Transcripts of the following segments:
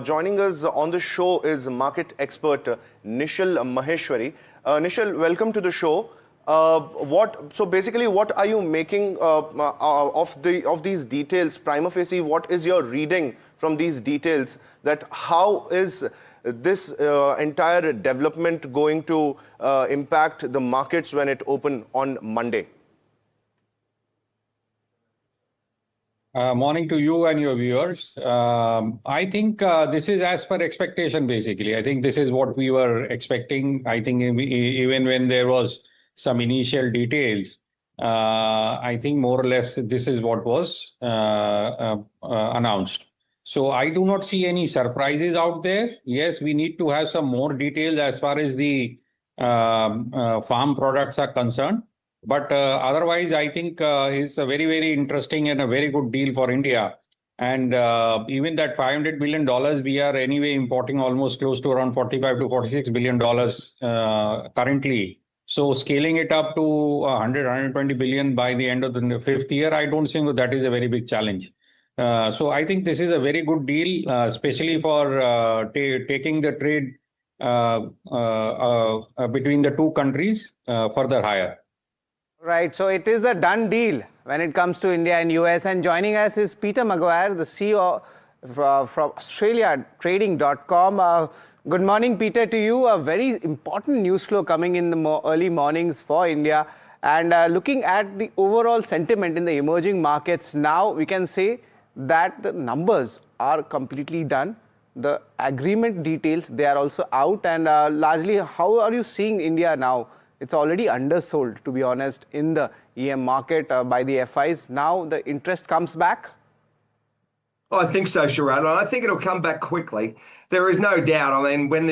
Joining us on the show is market expert Nishal Maheshwari. Nishal, welcome to the show. So basically, what are you making of these details? Prima facie, what is your reading from these details? That how is this entire development going to impact the markets when it open on Monday? Morning to you and your viewers. I think this is as per expectation, basically. I think this is what we were expecting. I think even when there was some initial details, I think more or less this is what was announced. So I do not see any surprises out there. Yes, we need to have some more details as far as the farm products are concerned. But otherwise, I think it's a very, very interesting and a very good deal for India. And even that $500 billion, we are anyway importing almost close to around $45 to $46 billion currently. So scaling it up to 120 billion by the end of the fifth year, I don't think that is a very big challenge. So I think this is a very good deal, especially for taking the trade between the two countries further higher. Right, so it is a done deal when it comes to India and US. And joining us is Peter Maguire, the CEO from AustraliaTrading.com. Good morning, Peter, to you. A very important news flow coming in the early mornings for India. And looking at the overall sentiment in the emerging markets, now we can say that the numbers are completely done. The agreement details, they are also out. And largely, how are you seeing India now? It's already undersold, to be honest, in the EM market by the FIs. Now the interest comes back? Oh, I think so, Sharad. And I think it'll come back quickly. There is no doubt. I mean, when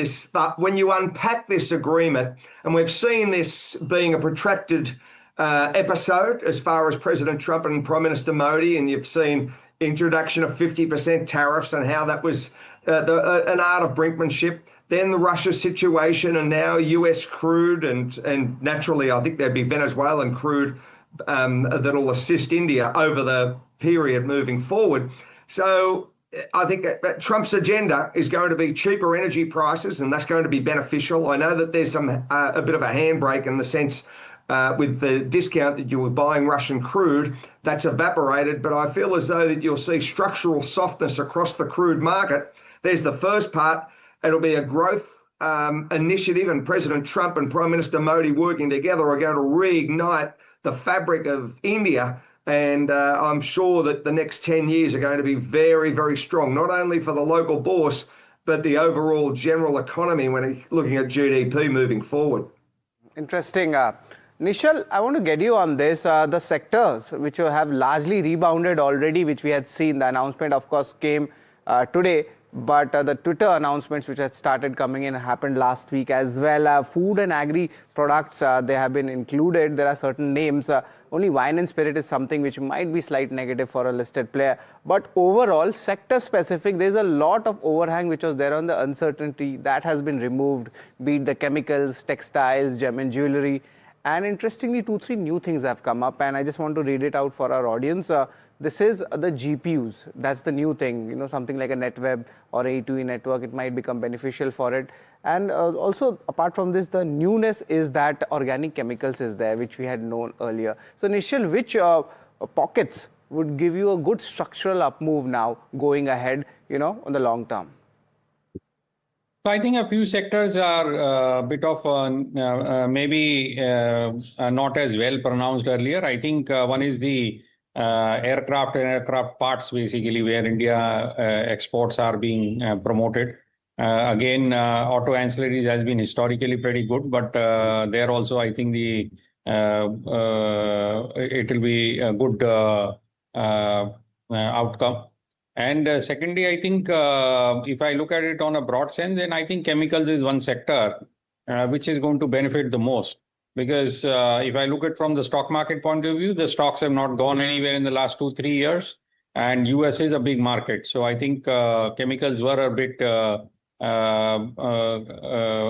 you unpack this agreement, and we've seen this being a protracted episode as far as President Trump and Prime Minister Modi, and you've seen introduction of 50% tariffs and how that was an art of brinkmanship. Then the Russia situation, and now US crude, and naturally I think there'd be Venezuelan crude that'll assist India over the period moving forward. So I think that Trump's agenda is going to be cheaper energy prices, and that's going to be beneficial. I know that there's a bit of a handbrake in the sense with the discount that you were buying Russian crude, that's evaporated, but I feel as though that you'll see structural softness across the crude market. There's the first part. It'll be a growth initiative, and President Trump and Prime Minister Modi working together are going to reignite the fabric of India. And I'm sure that the next 10 years are going to be very, very strong, not only for the local bourse, but the overall general economy when looking at GDP moving forward. Interesting. Nishal, I want to get you on this. The sectors which have largely rebounded already, which we had seen, the announcement, of course, came today. But the Twitter announcements which had started coming in happened last week as well. Food and agri products, they have been included. There are certain names. Only wine and spirit is something which might be slight negative for a listed player. But overall, sector specific, there's a lot of overhang which was there on the uncertainty. That has been removed, be it the chemicals, textiles, gem and jewelry. And interestingly, 2-3 new things have come up. And I just want to read it out for our audience. This is the GPUs. That's the new thing, you know, something like a NetWeb or A2E network. It might become beneficial for it. And also, apart from this, the newness is that organic chemicals is there, which we had known earlier. So, Nishal, which pockets would give you a good structural up move now going ahead, you know, on the long term? So I think a few sectors are a bit of maybe not as well pronounced earlier. I think one is the aircraft and aircraft parts, basically, where India exports are being promoted. Again, auto ancillaries has been historically pretty good, but there also I think it will be a good outcome. And secondly, I think if I look at it on a broad sense, then I think chemicals is one sector which is going to benefit the most. Because if I look at from the stock market point of view, the stocks have not gone anywhere in the last 2-3 years, and US is a big market. So I think chemicals were a bit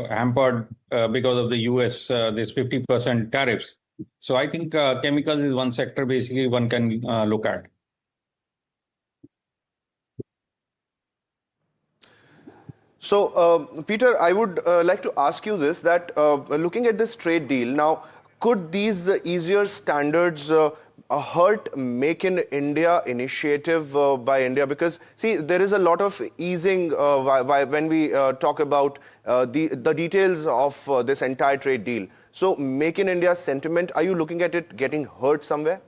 hampered because of the US, this 50% tariffs. So I think chemicals is one sector basically one can look at. So, Peter, I would like to ask you this, that looking at this trade deal, now, could these easier standards hurt Make in India initiative by India? Because, see, there is a lot of easing when we talk about the details of this entire trade deal. So, Make in India sentiment, are you looking at it getting hurt somewhere?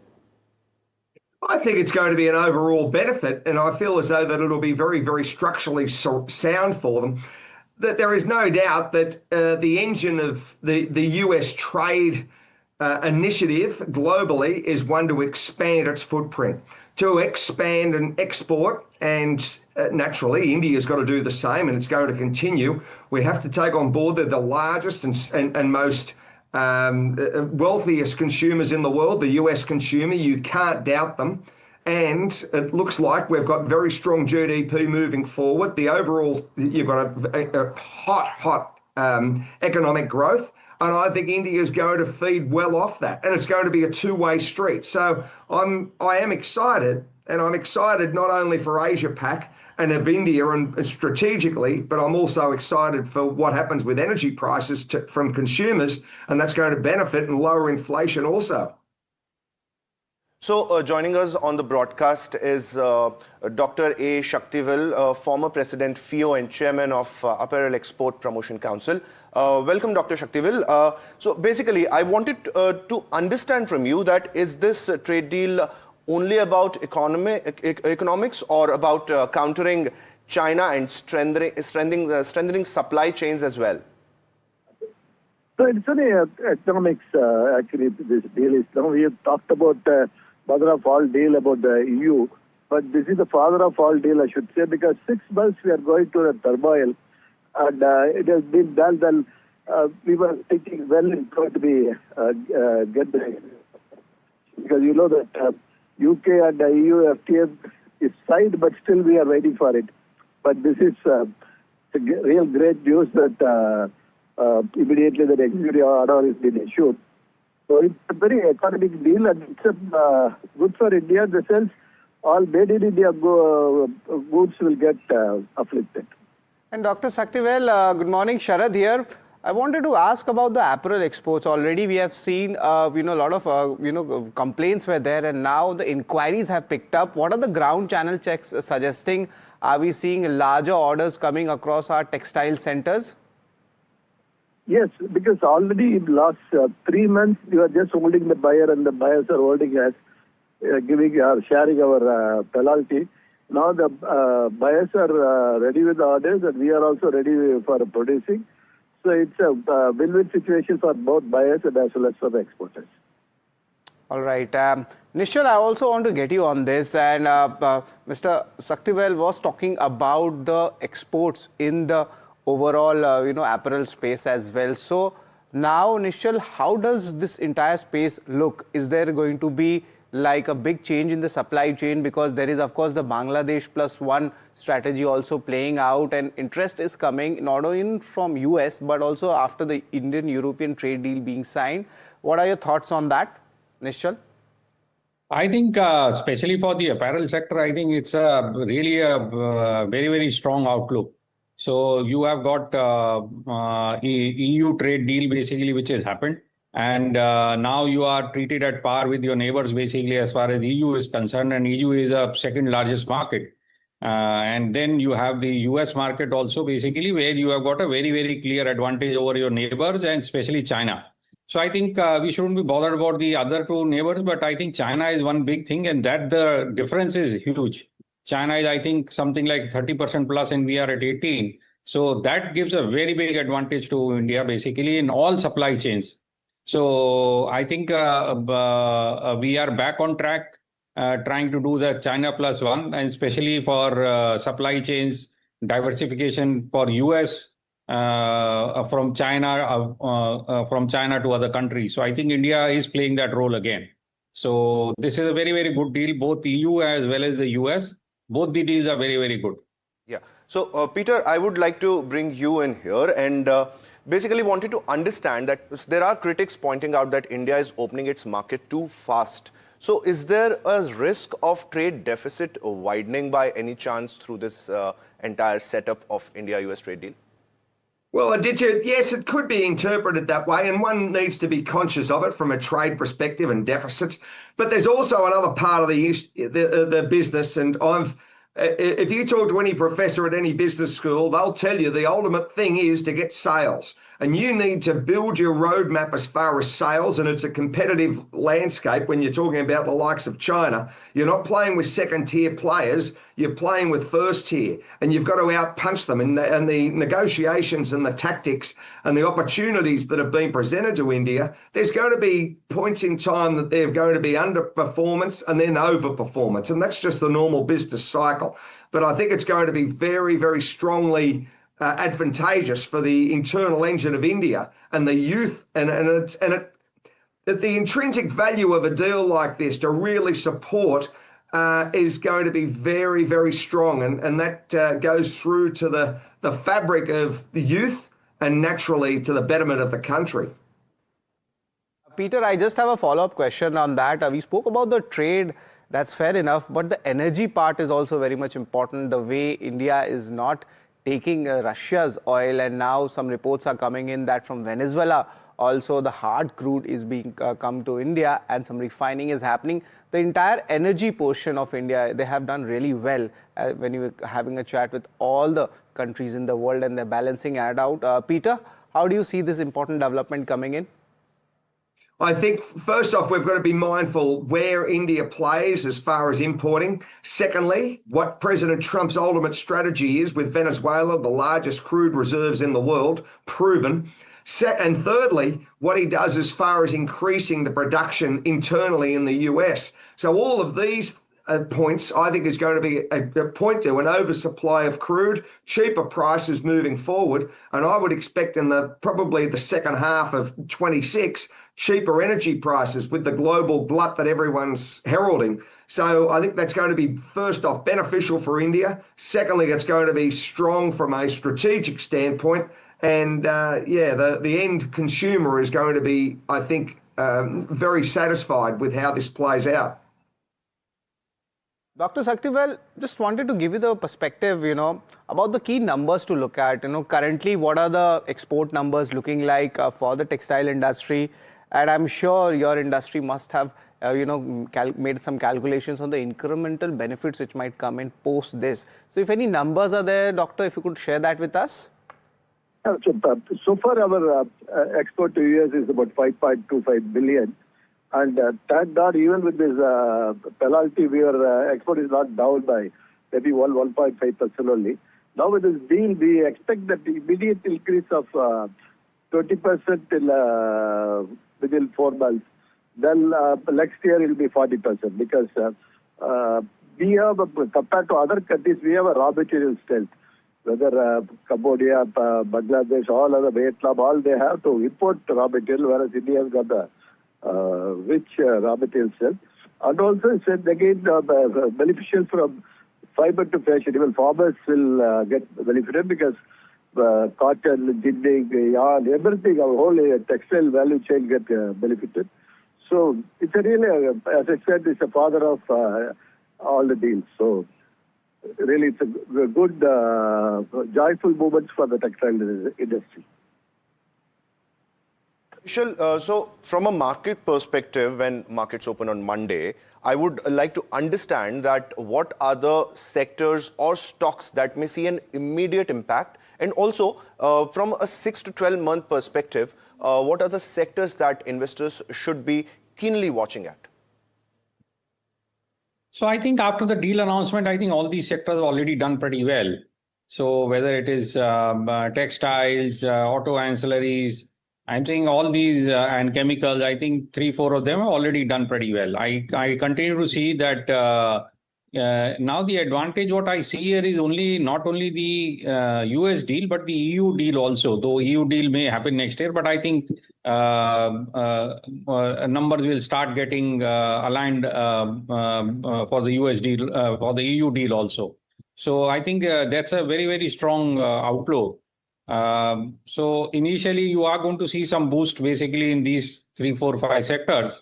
I think it's going to be an overall benefit, and I feel as though that it'll be very, very structurally sound for them. That there is no doubt that the engine of the US trade initiative globally is one to expand its footprint, to expand and export, and naturally India's got to do the same, and it's going to continue. We have to take on board they're the largest and most wealthiest consumers in the world, the US consumer. You can't doubt them. And it looks like we've got very strong GDP moving forward. The overall, you've got a hot economic growth. And I think India is going to feed well off that. And it's going to be a two-way street. So I am excited. And I'm excited not only for Asia Pac and of India and strategically, but I'm also excited for what happens with energy prices from consumers, and that's going to benefit and lower inflation also. So joining us on the broadcast is Dr. A. Shaktivel, former President FIO and Chairman of Apparel Export Promotion Council. Welcome, Dr. Shaktivel. So basically, I wanted to understand from you that is this trade deal only about economics or about countering China and strengthening supply chains as well? So it's only economics, actually, this deal is. Now we have talked about mother of all deal about the EU, but this is the father of all deal, I should say, because 6 months we are going to the turmoil, and it has been done. Then we were thinking, well, it's going to be get the, because you know that UK and the EU FTA is signed, but still we are waiting for it. But this is real great news that immediately the executive order has been issued. So it's a very economic deal, and it's good for India in the sense all made in India goods will get afflicted. And Dr. Shaktivel, good morning, Sharad here. I wanted to ask about the apparel exports. Already we have seen, a lot of, complaints were there, and now the inquiries have picked up. What are the ground channel checks suggesting? Are we seeing larger orders coming across our textile centers? Yes, because already in the last 3 months, we are just holding the buyer and the buyers are holding us, sharing our penalty. Now the buyers are ready with the orders and we are also ready for producing. So it's a win-win situation for both buyers and as well as for the exporters. All right. Nishal, I also want to get you on this. And Mr. Shaktivel was talking about the exports in the overall, apparel space as well. So now, Nishal, how does this entire space look? Is there going to be like a big change in the supply chain? Because there is, of course, the Bangladesh +1 strategy also playing out, and interest is coming not only from US, but also after the Indian-European trade deal being signed. What are your thoughts on that, Nishal? I think, especially for the apparel sector, I think it's really a very, very strong outlook. So you have got EU trade deal basically, which has happened. And now you are treated at par with your neighbors, basically, as far as EU is concerned. And EU is a second largest market. And then you have the US market also, basically, where you have got a very, very clear advantage over your neighbors, and especially China. So I think we shouldn't be bothered about the other two neighbors, but I think China is one big thing, and that the difference is huge. China is, I think, something like 30% plus, and we are at 18. So that gives a very big advantage to India, basically, in all supply chains. So I think we are back on track, trying to do the China +1, and especially for supply chains, diversification for US from China to other countries. So I think India is playing that role again. So this is a very, very good deal, both EU as well as the US. Both the deals are very, very good. Yeah. So, Peter, I would like to bring you in here and basically wanted to understand that there are critics pointing out that India is opening its market too fast So is there a risk of trade deficit widening by any chance through this entire setup of India-US trade deal? Well, yes, it could be interpreted that way, and one needs to be conscious of it from a trade perspective and deficits. But there's also another part of the business, and if you talk to any professor at any business school, they'll tell you the ultimate thing is to get sales. And you need to build your roadmap as far as sales, and it's a competitive landscape when you're talking about the likes of China. You're not playing with second-tier players, you're playing with first-tier, and you've got to outpunch them. And the negotiations and the tactics and the opportunities that have been presented to India, there's going to be points in time that they're going to be underperformance and then overperformance, and that's just the normal business cycle. But I think it's going to be very, very strongly advantageous for the internal engine of India and the youth, the intrinsic value of a deal like this to really support is going to be very, very strong, and that goes through to the fabric of the youth and naturally to the betterment of the country. Peter, I just have a follow-up question on that. We spoke about the trade, that's fair enough, but the energy part is also very much important. The way India is not taking Russia's oil, and now some reports are coming in that from Venezuela also the hard crude is being come to India, and some refining is happening. The entire energy portion of India, they have done really well when you were having a chat with all the countries in the world, and they're balancing it out. Peter, how do you see this important development coming in? I think, first off, we've got to be mindful where India plays as far as importing. Secondly, what President Trump's ultimate strategy is with Venezuela, the largest crude reserves in the world, proven. And thirdly, what he does as far as increasing the production internally in the US. So all of these points, I think, is going to be a point to an oversupply of crude, cheaper prices moving forward. And I would expect in probably the second half of 26, cheaper energy prices with the global glut that everyone's heralding. So I think that's going to be, first off, beneficial for India. Secondly, it's going to be strong from a strategic standpoint. And the end consumer is going to be, I think, very satisfied with how this plays out. Dr. Saktivel, just wanted to give you the perspective, about the key numbers to look at. Currently, what are the export numbers looking like for the textile industry? And I'm sure your industry must have, made some calculations on the incremental benefits which might come in post this. So if any numbers are there, Doctor, if you could share that with us. So far, our export to US is about 5.25 billion. And thank God, even with this penalty, our export is not down by maybe 1.5% only. Now with this deal, we expect that the immediate increase of 20% within 4 months. Then next year it will be 40% because we have, compared to other countries, we have a raw material strength. Whether Cambodia, Bangladesh, all other Vietnam, all they have to import raw material, whereas India has got the rich raw material strength. And also, it's again beneficial from fiber to fashion. Even farmers will get benefited because cotton, ginning, yarn, everything, our whole textile value chain get benefited. So it's a really, as I said, it's a father of all the deals. So really, it's a good, joyful moment for the textile industry. So from a market perspective, when markets open on Monday, I would like to understand that what are the sectors or stocks that may see an immediate impact, and also from a 6 to 12 month perspective, what are the sectors that investors should be keenly watching at? So I think after the deal announcement, I think all these sectors have already done pretty well. So whether it is textiles, auto ancillaries, I'm saying all these and chemicals, I think 3-4 of them have already done pretty well. I continue to see that now the advantage what I see here is not only the US deal, but the EU deal also. Though EU deal may happen next year, but I think numbers will start getting aligned for the US deal, for the EU deal also. So I think that's a very, very strong outlook. So initially you are going to see some boost basically in these 3, 4, 5 sectors.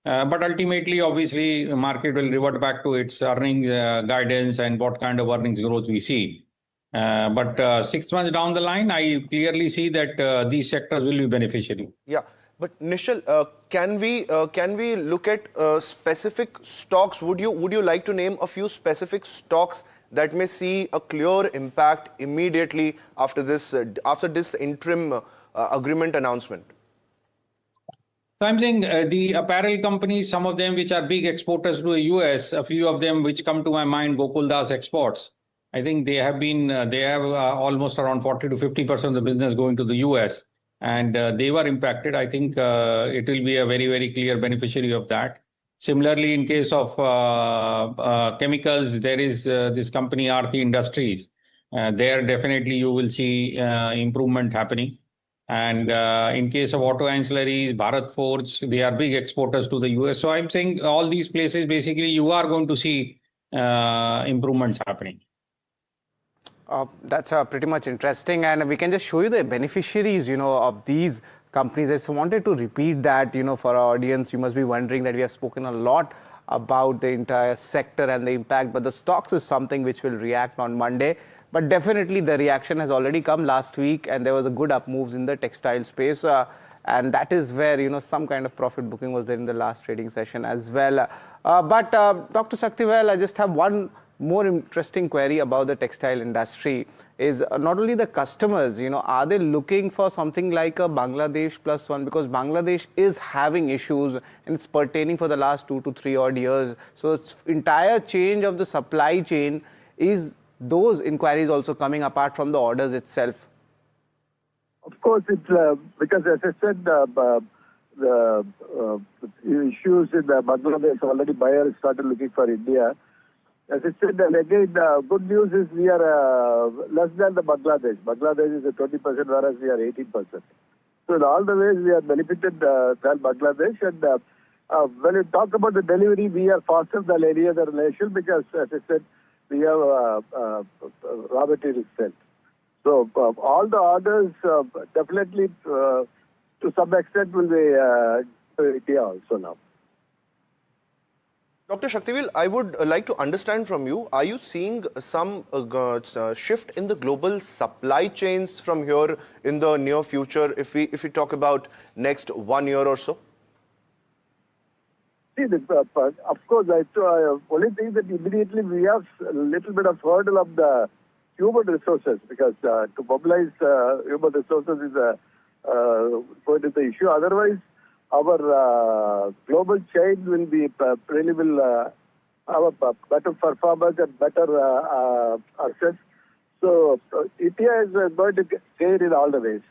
But ultimately, obviously, the market will revert back to its earnings guidance and what kind of earnings growth we see. But 6 months down the line, I clearly see that these sectors will be beneficiary. Yeah, but Nishal, can we look at specific stocks? Would you like to name a few specific stocks that may see a clear impact immediately after this interim agreement announcement? So I'm saying the apparel companies, some of them which are big exporters to the US, a few of them which come to my mind, Gokuldas Exports. I think they have almost around 40 to 50% of the business going to the US, and they were impacted. I think it will be a very, very clear beneficiary of that. Similarly, in case of chemicals, there is this company, Aarti Industries. There definitely you will see improvement happening. And in case of auto ancillaries, Bharat Forge, they are big exporters to the US. So I'm saying all these places, basically, you are going to see improvements happening. That's pretty much interesting, and we can just show you the beneficiaries, of these companies. I just wanted to repeat that, for our audience. You must be wondering that we have spoken a lot about the entire sector and the impact, but the stocks is something which will react on Monday. But definitely the reaction has already come last week, and there was a good up moves in the textile space. And that is where, some kind of profit booking was there in the last trading session as well. But Dr. Shaktivel, I just have one more interesting query about the textile industry is not only the customers, are they looking for something like a Bangladesh plus one? Because Bangladesh is having issues and it's pertaining for the last 2 to 3 odd years. So it's entire change of the supply chain. Is those inquiries also coming apart from the orders itself? Of course, it's because, as I said, the issues in Bangladesh, already buyers started looking for India. As I said, and again, good news is we are less than the Bangladesh. Bangladesh is 20%, whereas we are 18%. So in all the ways, we are benefited than Bangladesh. And when you talk about the delivery, we are faster than any other nation because, as I said, we have raw material sent. So all the orders definitely, to some extent, will be India also now. Dr. Shaktivel, I would like to understand from you, are you seeing some shift in the global supply chains from here in the near future, if we talk about next 1 year or so? See, of course, I only think that immediately we have a little bit of hurdle of the human resources, because to mobilize human resources is going to the issue. Otherwise, our global chain will be really will have a better performance and better assets. So India is going to gain in all the ways.